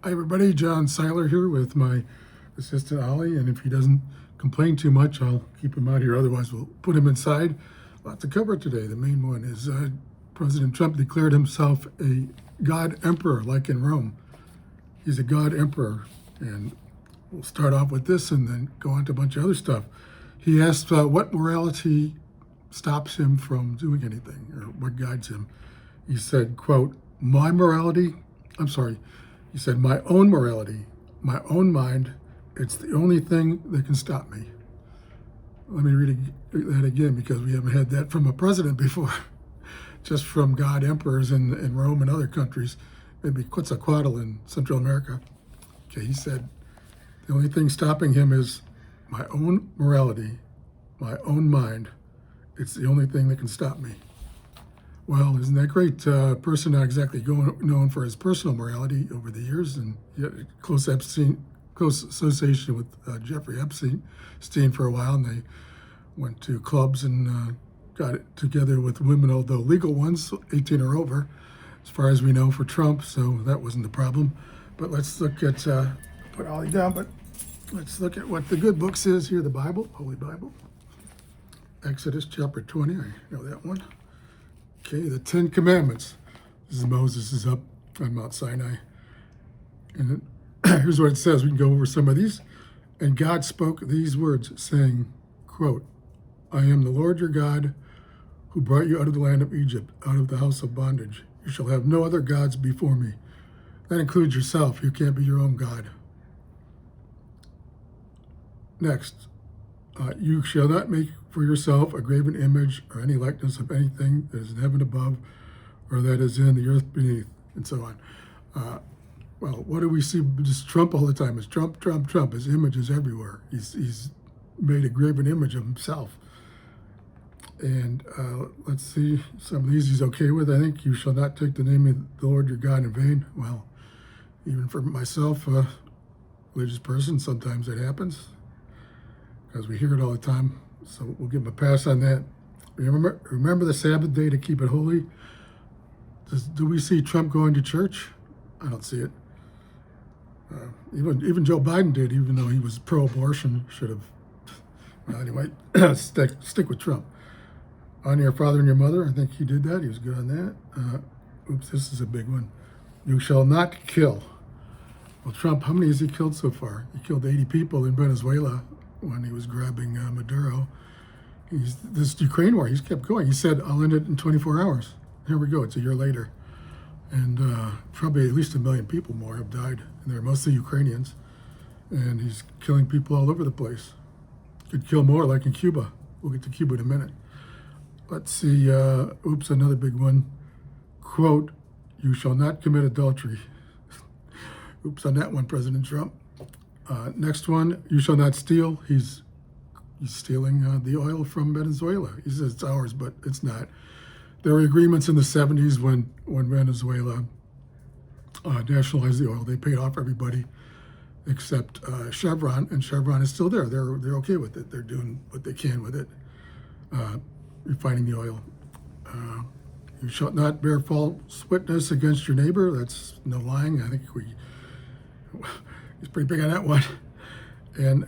Hi everybody, John Seiler here with my assistant Ollie, and if he doesn't complain too much, I'll keep him out here. Otherwise, we'll put him inside. Lots to cover today. The main one is President Trump declared himself a God Emperor, like in Rome. He's a God Emperor, and we'll start off with this and then go on to a bunch of other stuff. He asked what morality stops him from doing anything, or what guides him. He said, quote, my own morality, my own mind, it's the only thing that can stop me. Let me read that again because we haven't had that from a president before, just from God emperors in Rome and other countries, maybe Quetzalcoatl in Central America. Okay, he said, the only thing stopping him is my own morality, my own mind. It's the only thing that can stop me. Well, isn't that great? Person not exactly known for his personal morality over the years, and yet close association with Jeffrey Epstein for a while, and they went to clubs and got it together with women, although legal ones, 18 or over, as far as we know, for Trump, so that wasn't the problem. But let's look at, put Ollie down, but let's look at what the good book says here, the Bible, Holy Bible. Exodus chapter 20, I know that one. Okay, the 10 Commandments. This is Moses is up on Mount Sinai. And here's what it says. We can go over some of these. And God spoke these words, saying, quote, I am the Lord your God, who brought you out of the land of Egypt, out of the house of bondage. You shall have no other gods before me. That includes yourself. You can't be your own God. Next, you shall not make for yourself a graven image or any likeness of anything that is in heaven above or that is in the earth beneath, and so on. Well, what do we see? Just Trump all the time. It's Trump, Trump, Trump. His image is everywhere. He's made a graven image of himself. And let's see, some of these he's okay with. I think you shall not take the name of the Lord your God in vain. Well, even for myself, a religious person, sometimes it happens because we hear it all the time. So we'll give him a pass on that. Remember the Sabbath day to keep it holy. Do we see Trump going to church? I don't see it. Even Joe Biden did, even though he was pro-abortion. Should have. Well, anyway, stick with Trump. Honor your father and your mother. I think he did that. He was good on that. Oops, this is a big one. You shall not kill. Well, Trump, how many has he killed so far? He killed 80 people in Venezuela when he was grabbing Maduro. This Ukraine war, he's kept going. He said, I'll end it in 24 hours. Here we go. It's a year later. And probably at least 1 million people more have died. And they're mostly Ukrainians. And he's killing people all over the place. Could kill more, like in Cuba. We'll get to Cuba in a minute. Let's see. Oops, another big one. Quote, you shall not commit adultery. Oops, on that one, President Trump. Next one, you shall not steal. He's stealing the oil from Venezuela. He says it's ours, but it's not. There were agreements in the 70s when Venezuela nationalized the oil. They paid off everybody except Chevron, and Chevron is still there. They're okay with it. They're doing what they can with it, refining the oil. You shall not bear false witness against your neighbor. That's no lying. I think he's pretty big on that one. And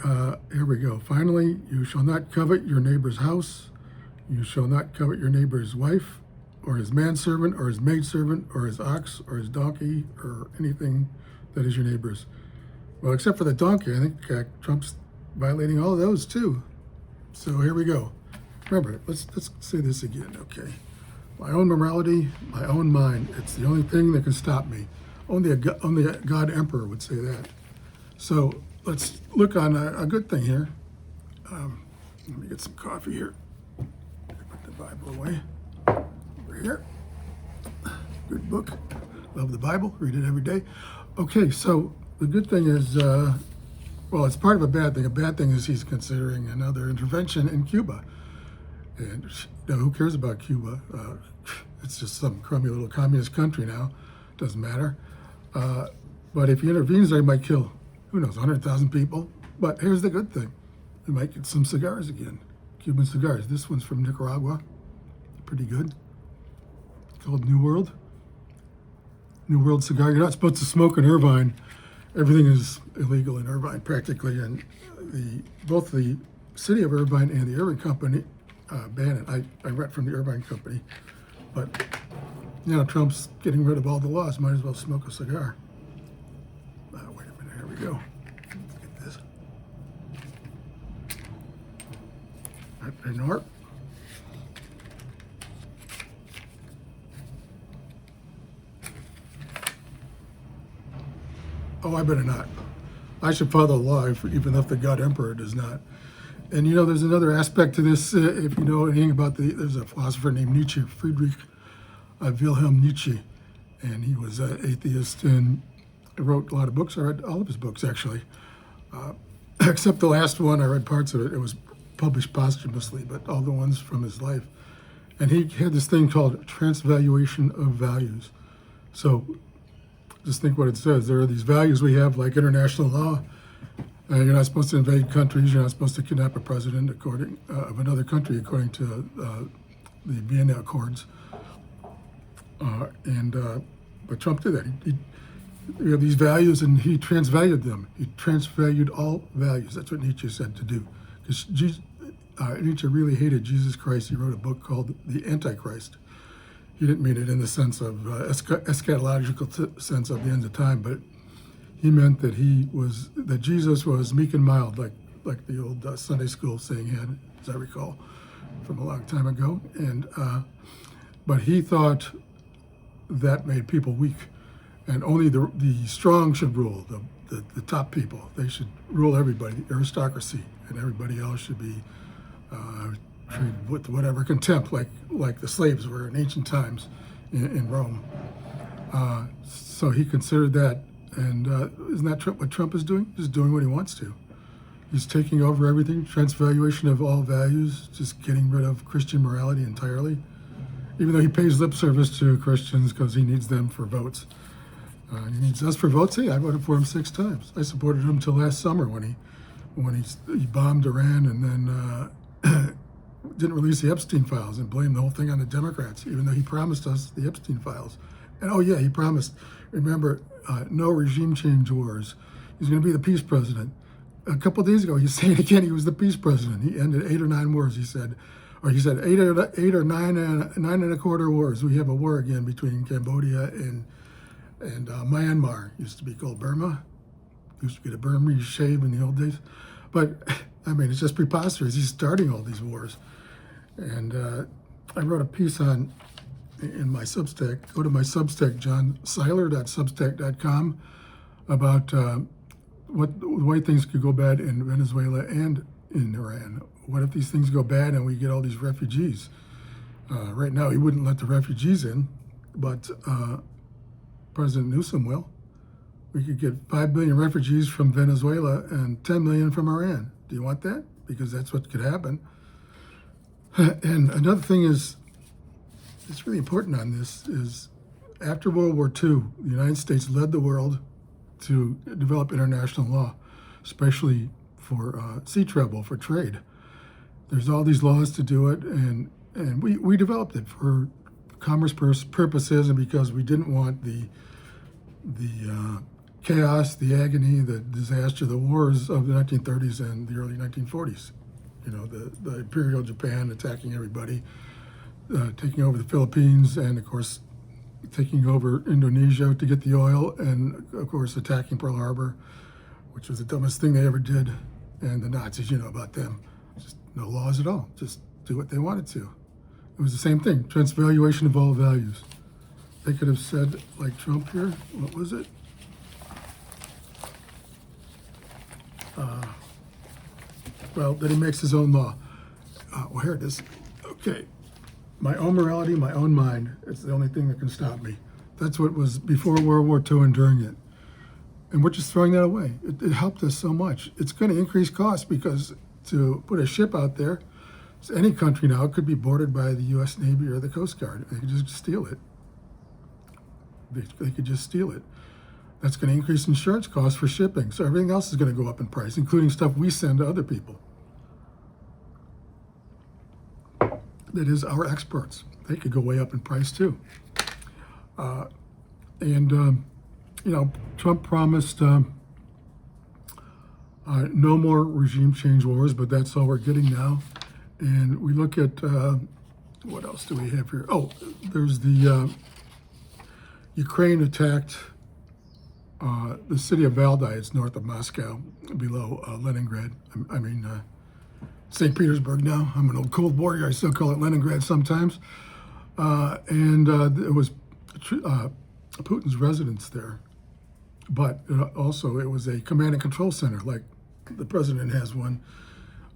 here we go. Finally, you shall not covet your neighbor's house. You shall not covet your neighbor's wife or his manservant or his maidservant or his ox or his donkey or anything that is your neighbor's. Well, except for the donkey, I think Trump's violating all of those too. So here we go. Remember, let's say this again, okay? My own morality, my own mind. It's the only thing that can stop me. Only a God Emperor would say that. So let's look on a good thing here. Let me get some coffee here. Put the Bible away. Over here. Good book. Love the Bible. Read it every day. Okay, so the good thing is, well, it's part of a bad thing. A bad thing is he's considering another intervention in Cuba. And who cares about Cuba? It's just some crummy little communist country now. Doesn't matter. But if he intervenes, they might kill, who knows, 100,000 people. But here's the good thing. We might get some cigars again. Cuban cigars. This one's from Nicaragua. Pretty good. It's called New World. New World cigar. You're not supposed to smoke in Irvine everything is illegal in Irvine practically, and both the city of Irvine and the Irvine Company ban it. I read from the Irvine Company, but Trump's getting rid of all the laws. Might as well smoke a cigar. Wait a minute, here we go. Let's get this. Ignore it. Oh, I better not. I should follow the law, even if the God Emperor does not. And there's another aspect to this. If you know anything about there's a philosopher named Nietzsche, Friedrich Wilhelm Nietzsche, and he was an atheist and wrote a lot of books. I read all of his books actually, except the last one. I read parts of it. It was published posthumously, but all the ones from his life. And he had this thing called transvaluation of values. So just think what it says. There are these values we have, like international law. You're not supposed to invade countries. You're not supposed to kidnap a president of another country, according to the Vienna Accords. But Trump did that. We have these values, and he transvalued them. He transvalued all values. That's what Nietzsche said to do. Because Nietzsche really hated Jesus Christ. He wrote a book called The Antichrist. He didn't mean it in the sense of eschatological sense of the end of time, but he meant that that Jesus was meek and mild, like the old Sunday school saying had, as I recall, from a long time ago. And but he thought that made people weak, and only the strong should rule, the top people. They should rule everybody, the aristocracy, and everybody else should be treated with whatever contempt, like the slaves were in ancient times in Rome. So he considered that, and isn't that what Trump is doing? He's doing what he wants to. He's taking over everything, transvaluation of all values, just getting rid of Christian morality entirely, even though he pays lip service to Christians because he needs them for votes. He needs us for votes. Hey, I voted for him 6 times. I supported him till last summer when he bombed Iran and then didn't release the Epstein files and blamed the whole thing on the Democrats, even though he promised us the Epstein files. And he promised, remember, no regime change wars. He's going to be the peace president. A couple of days ago, he's saying again he was the peace president. He ended 8 or 9 wars, he said. Or he said 8 or 9 and a quarter wars. We have a war again between Cambodia and Myanmar. Used to be called Burma. Used to get a Burmese shave in the old days. But, it's just preposterous. He's starting all these wars. And I wrote a piece in my Substack. Go to my Substack, johnseiler.substack.com, about the way things could go bad in Venezuela and in Iran. What if these things go bad and we get all these refugees? Right now, he wouldn't let the refugees in, but President Newsom will. We could get 5 billion refugees from Venezuela and 10 million from Iran. Do you want that? Because that's what could happen. And another thing is, it's really important on this, is after World War II, the United States led the world to develop international law, especially for sea travel, for trade. There's all these laws to do it, and we developed it for commerce purposes, and because we didn't want the chaos, the agony, the disaster, the wars of the 1930s and the early 1940s. The Imperial Japan attacking everybody, taking over the Philippines, and of course taking over Indonesia to get the oil, and of course attacking Pearl Harbor, which was the dumbest thing they ever did. And the Nazis, you know about them. Just no laws at all. Just do what they wanted to. It was the same thing, transvaluation of all values. They could have said, like Trump here, what was it? That he makes his own law. Here it is. Okay. My own morality, my own mind. It's the only thing that can stop me. That's what was before World War II and during it. And we're just throwing that away. It helped us so much. It's going to increase costs because to put a ship out there, any country now could be boarded by the U.S. Navy or the Coast Guard. They could just steal it. They could just steal it. That's going to increase insurance costs for shipping. So everything else is going to go up in price, including stuff we send to other people. That is our exports. They could go way up in price too. Trump promised No more regime change wars, but that's all we're getting now. And we look at, what else do we have here? Oh, there's the Ukraine attacked the city of Valdai. It's north of Moscow, below Leningrad. St. Petersburg now. I'm an old Cold Warrior. I still call it Leningrad sometimes. It was Putin's residence there. But also it was a command and control center, like the president has one.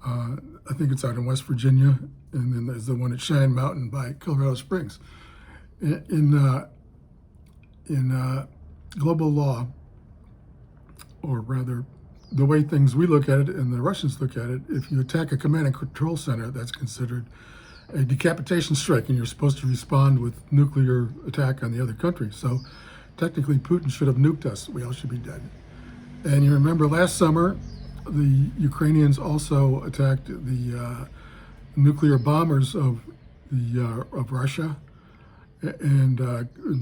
I think it's out in West Virginia. And then there's the one at Cheyenne Mountain by Colorado Springs. In global law, or rather the way we look at it and the Russians look at it, if you attack a command and control center, that's considered a decapitation strike, and you're supposed to respond with nuclear attack on the other country. So technically Putin should have nuked us. We all should be dead. And you remember last summer, the Ukrainians also attacked the nuclear bombers of Russia, and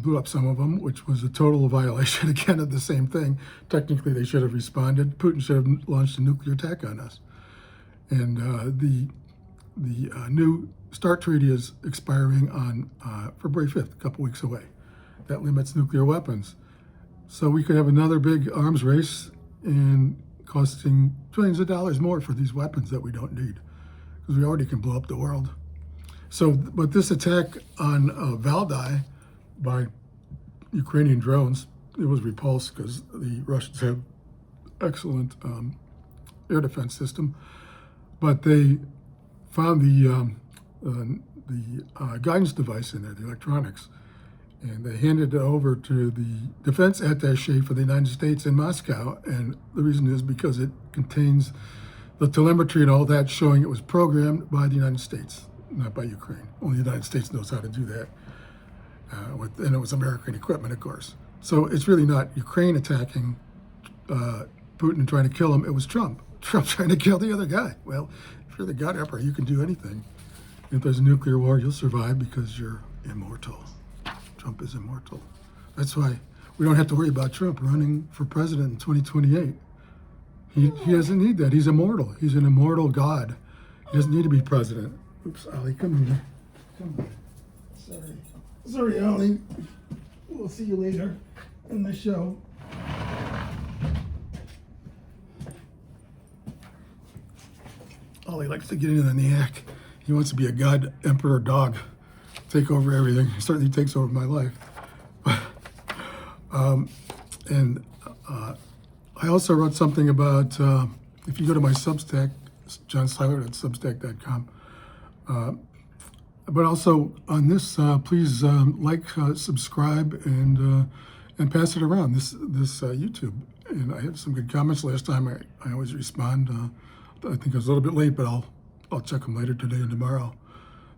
blew up some of them, which was a total violation again of the same thing. Technically, they should have responded. Putin should have launched a nuclear attack on us. And the new START treaty is expiring on February 5th, a couple weeks away. That limits nuclear weapons. So we could have another big arms race and costing trillions of dollars more for these weapons that we don't need, because we already can blow up the world. So, but this attack on Valdai by Ukrainian drones, it was repulsed because the Russians have excellent air defense system. But they found the guidance device in there, the electronics, and they handed it over to the defense attaché for the United States in Moscow. And the reason is because it contains the telemetry and all that, showing it was programmed by the United States, not by Ukraine. Only the United States knows how to do that. And it was American equipment, of course. So it's really not Ukraine attacking Putin and trying to kill him. It was Trump. Trump trying to kill the other guy. Well, if you're the God Emperor, you can do anything. If there's a nuclear war, you'll survive because you're immortal. Trump is immortal. That's why we don't have to worry about Trump running for president in 2028. He doesn't need that. He's immortal. He's an immortal God. He doesn't need to be president. Oops, Ollie, come here. Come on. Sorry, Ollie. We'll see you later in the show. Ollie likes to get into the neck. He wants to be a God Emperor dog, take over everything. He certainly takes over my life. I also wrote something about, if you go to my Substack, johnseiler@substack.com, but also on this, please like, subscribe, and pass it around, this YouTube. And I had some good comments last time. I always respond. I think I was a little bit late, but I'll check them later today and tomorrow.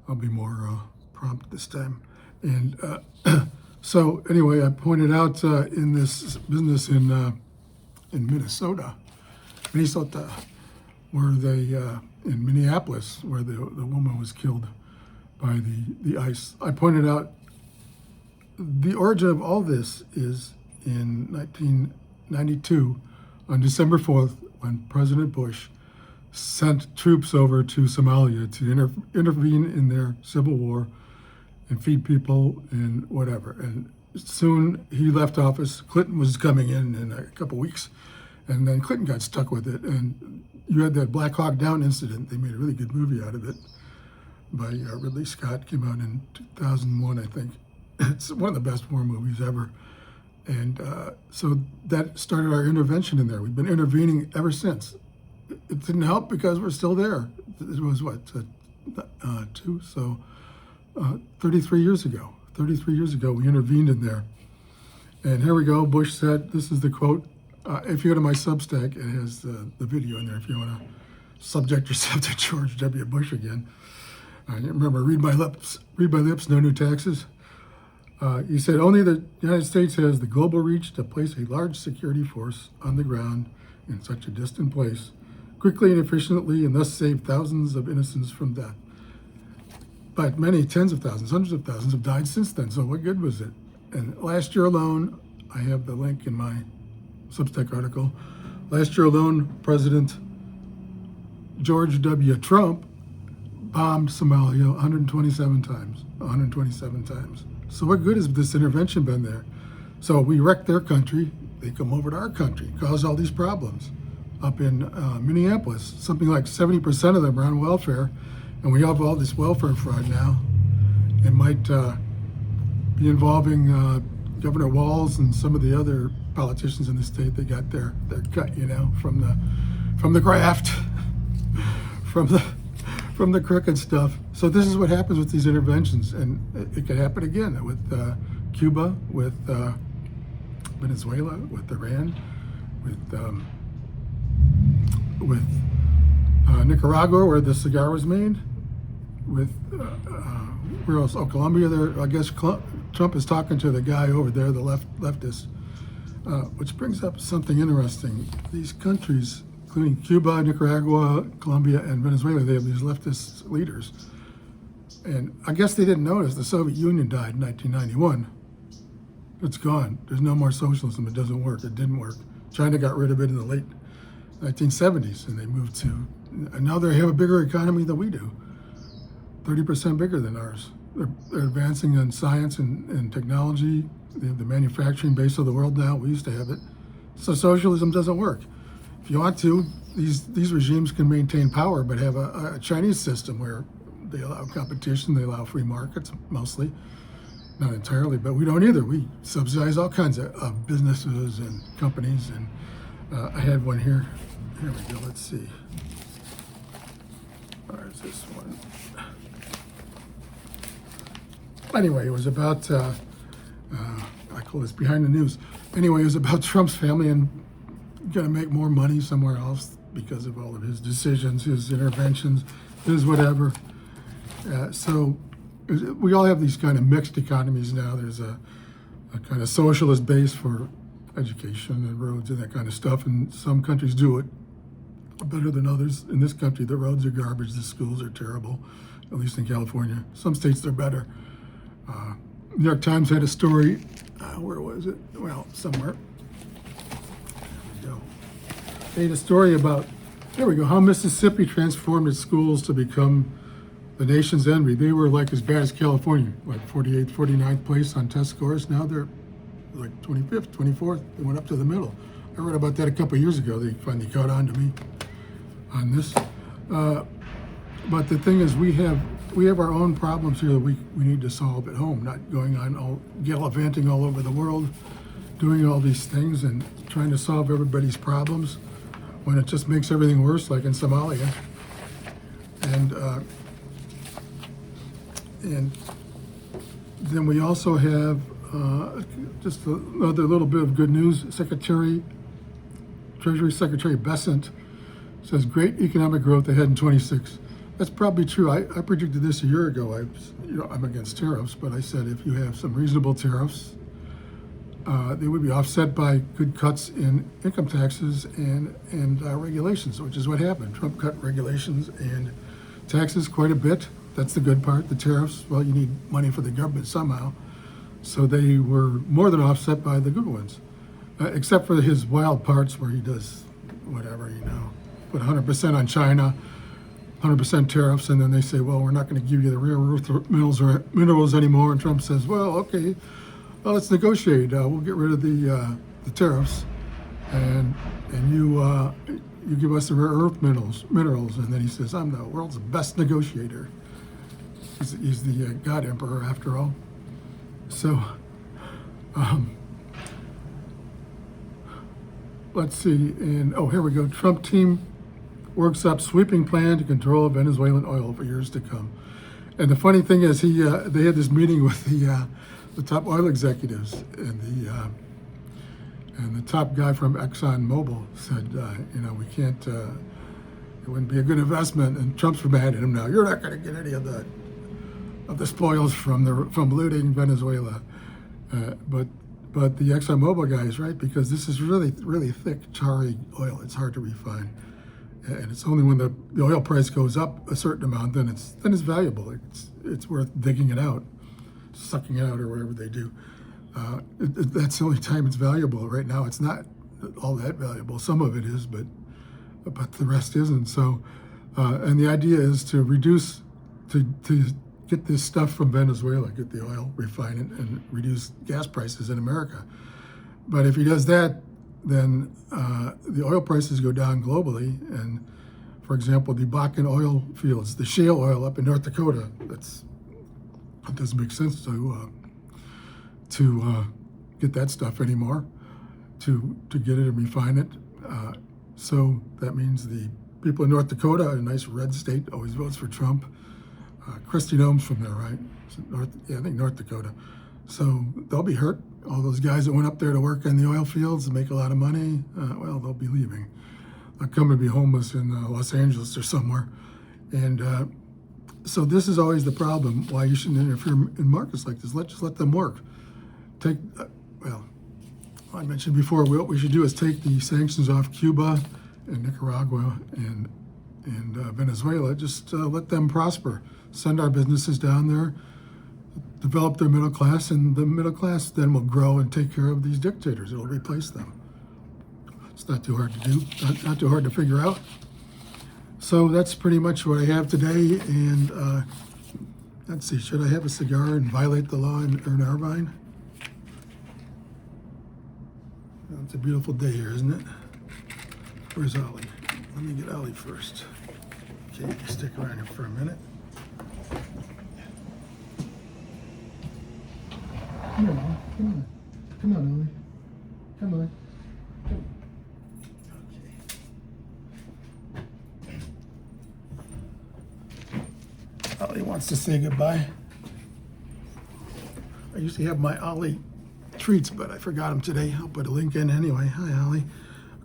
I'll be more prompt this time. And so anyway, I pointed out in this business in Minnesota, where in Minneapolis, where the woman was killed by the ICE. I pointed out the origin of all this is in 1992, on December 4th, when President Bush sent troops over to Somalia to intervene in their civil war and feed people and whatever. And soon he left office. Clinton was coming in a couple weeks, and then Clinton got stuck with it. And you had that Black Hawk Down incident. They made a really good movie out of it by Ridley Scott. Came out in 2001, I think. It's one of the best war movies ever. And so that started our intervention in there. We've been intervening ever since. It didn't help because we're still there. It was 33 years ago. 33 years ago, we intervened in there. And here we go. Bush said, this is the quote. If you go to my Substack, it has the video in there if you want to subject yourself to George W. Bush again. Remember, read my lips, no new taxes. He said, only the United States has the global reach to place a large security force on the ground in such a distant place, quickly and efficiently, and thus save thousands of innocents from death. But many tens of thousands, hundreds of thousands have died since then, so what good was it? And last year alone, I have the link in my Substack article, Last year alone, President George W. Trump bombed Somalia 127 times. 127 times. So what good has this intervention been there? So we wrecked their country. They come over to our country, cause all these problems. Up in Minneapolis, something like 70% of them are on welfare, and we have all this welfare fraud now. It might be involving Governor Walz and some of the other politicians in the state. They got their cut, from the graft, from the crooked stuff. So this is what happens with these interventions, and it could happen again with Cuba, with Venezuela, with Iran, with Nicaragua, where the cigar was made, with where else? Oh, Colombia. There, I guess Trump is talking to the guy over there, the leftist, which brings up something interesting. These countries, including Cuba, Nicaragua, Colombia, and Venezuela, they have these leftist leaders, and I guess they didn't notice the Soviet Union died in 1991. It's gone. There's no more socialism. It doesn't work. It didn't work. China got rid of it in the late 1970s, and they moved to, and now they have a bigger economy than we do, 30% bigger than ours. They're advancing in science and technology. They have the manufacturing base of the world now. We used to have it. So socialism doesn't work. If you want to, these regimes can maintain power, but have a Chinese system where they allow competition, they allow free markets, mostly. Not entirely, but we don't either. We subsidize all kinds of businesses and companies, and I had one here. Here we go, let's see. Where's this one? Anyway, it was about, I call this behind the news. Anyway, it was about Trump's family and gonna make more money somewhere else because of all of his decisions, his interventions, his whatever. So we all have these kind of mixed economies now. There's a kind of socialist base for education and roads and that kind of stuff, and some countries do it better than others. In this country, the roads are garbage, the schools are terrible, at least in California. Some states, they're better. New York Times had a story, where was it? Well, somewhere. There we go. They had a story about, there we go, how Mississippi transformed its schools to become the nation's envy. They were like as bad as California, like 48th, 49th place on test scores. Now they're like 25th, 24th. They went up to the middle. I read about that a couple of years ago. They finally caught on to me on this. But the thing is, we have our own problems here that we need to solve at home, not going on gallivanting all over the world, doing all these things and trying to solve everybody's problems when it just makes everything worse, like in Somalia. And then we also have just another little bit of good news. Treasury Secretary Bessent says great economic growth ahead in 26. That's probably true. I predicted this a year ago. I'm against tariffs, but I said if you have some reasonable tariffs, they would be offset by good cuts in income taxes and regulations, which is what happened. Trump cut regulations and taxes quite a bit. That's the good part. The tariffs, well, you need money for the government somehow. So they were more than offset by the good ones, except for his wild parts where he does whatever, put 100% on China, 100% tariffs, and then they say, well, we're not going to give you the rare earth minerals anymore. And Trump says, well, okay, well, let's negotiate. We'll get rid of the tariffs, and you give us the rare earth minerals. And then he says, I'm the world's best negotiator. He's the God Emperor, after all. So, let's see. And here we go. Trump team works up sweeping plan to control Venezuelan oil for years to come. And the funny thing is, they had this meeting with the top oil executives, and the top guy from ExxonMobil said, we can't. It wouldn't be a good investment. And Trump's mad at him now. You're not going to get any of the spoils from looting Venezuela. But the ExxonMobil guy is right, because this is really, really thick, charry oil. It's hard to refine. And it's only when the oil price goes up a certain amount, then it's valuable. It's worth digging it out, sucking it out, or whatever they do. That's the only time it's valuable. Right now, it's not all that valuable. Some of it is, but the rest isn't. So, and the idea is to reduce, to get this stuff from Venezuela, get the oil, refine it, and reduce gas prices in America. But if he does that, then the oil prices go down globally. And for example, the Bakken oil fields, the shale oil up in North Dakota, it doesn't make sense to get that stuff anymore, to get it and refine it. So that means the people in North Dakota, a nice red state, always votes for Trump. Kristi Noem's from there, right? I think North Dakota. So they'll be hurt. All those guys that went up there to work in the oil fields and make a lot of money, well, they'll be leaving. They'll come and be homeless in Los Angeles or somewhere. And so this is always the problem, why you shouldn't interfere in markets like this. Just let them work. Well, I mentioned before, what we should do is take the sanctions off Cuba and Nicaragua and Venezuela. Just let them prosper. Send our businesses down there, develop their middle class, and the middle class then will grow and take care of these dictators. It will replace them. It's not too hard to do, not too hard to figure out. So that's pretty much what I have today. And let's see, should I have a cigar and violate the law in Irvine? It's a beautiful day here, isn't it? Where's Ollie? Let me get Ollie first. Okay, stick around here for a minute. Come on, come on, Ollie. Come on. Okay. Ollie wants to say goodbye. I usually have my Ollie treats, but I forgot them today. I'll put a link in anyway. Hi, Ollie.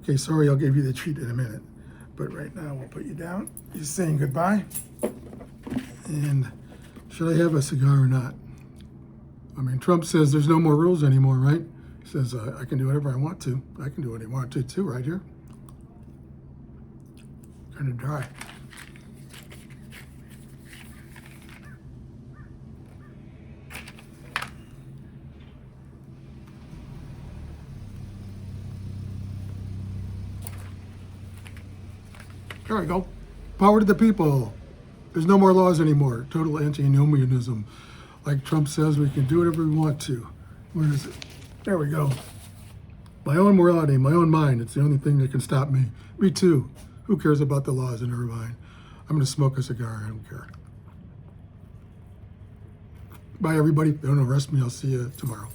Okay, sorry, I'll give you the treat in a minute. But right now, we'll put you down. He's saying goodbye. And should I have a cigar or not? I mean, Trump says there's no more rules anymore, right? He says I can do whatever I want to. I can do what I want to too, right here. Kind of dry. There we go. Power to the people. There's no more laws anymore. Total antinomianism. Like Trump says, we can do whatever we want to. Where is it? There we go. My own morality, my own mind. It's the only thing that can stop me. Me too. Who cares about the laws in Irvine? I'm going to smoke a cigar. I don't care. Bye, everybody. Don't arrest me. I'll see you tomorrow.